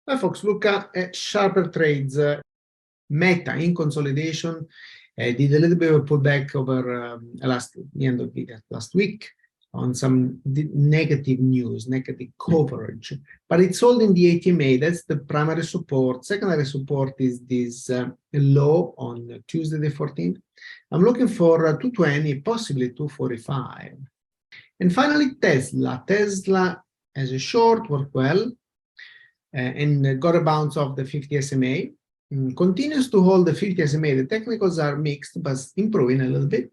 Now, folks, look at sharper trades. Meta in consolidation did a little bit of a pullback over the end of last week on some negative news, negative coverage, but it's holding the ATMA. That's the primary support. Secondary support is this low on Tuesday the 14th. I'm looking for 220, possibly 245. And finally, Tesla. Tesla as a short worked well and got a bounce off the 50 SMA. Continues to hold the 50 SMA. The technicals are mixed, but improving a little bit.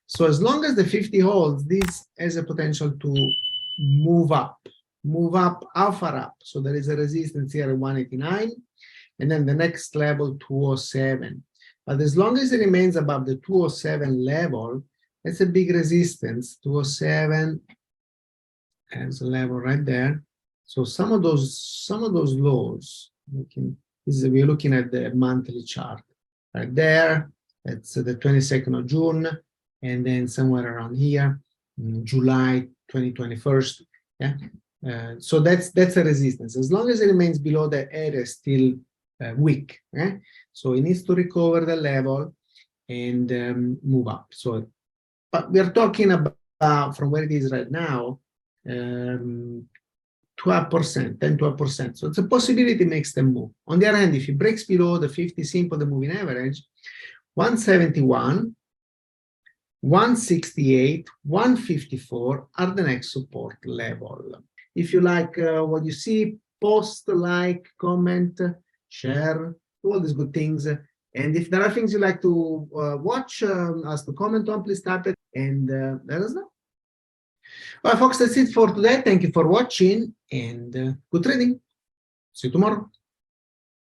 So as long as the 50 holds, this has a potential to move up. How far up? So there is a resistance here at 189, and then the next level 207. But as long as it remains above the 207 level, that's a big resistance. 207 has a level right there. So some of those lows, we're looking at the monthly chart right there. That's the 22nd of June, and then somewhere around here, July 2021. Yeah. So that's a resistance. As long as it remains below the area, still weak. So it needs to recover the level and move up. So, but we are talking about from where it is right now, 12%, 10-12%. So it's a possibility makes them move. On the other hand, if it breaks below the 50 simple, the moving average, 171, 168, 154 are the next support level. If you like what you see, post, like, comment, share, all these good things. And if there are things you like to watch, ask to comment on, please type it and let us know. All right, folks, that's it for today. Thank you for watching and good trading. See you tomorrow.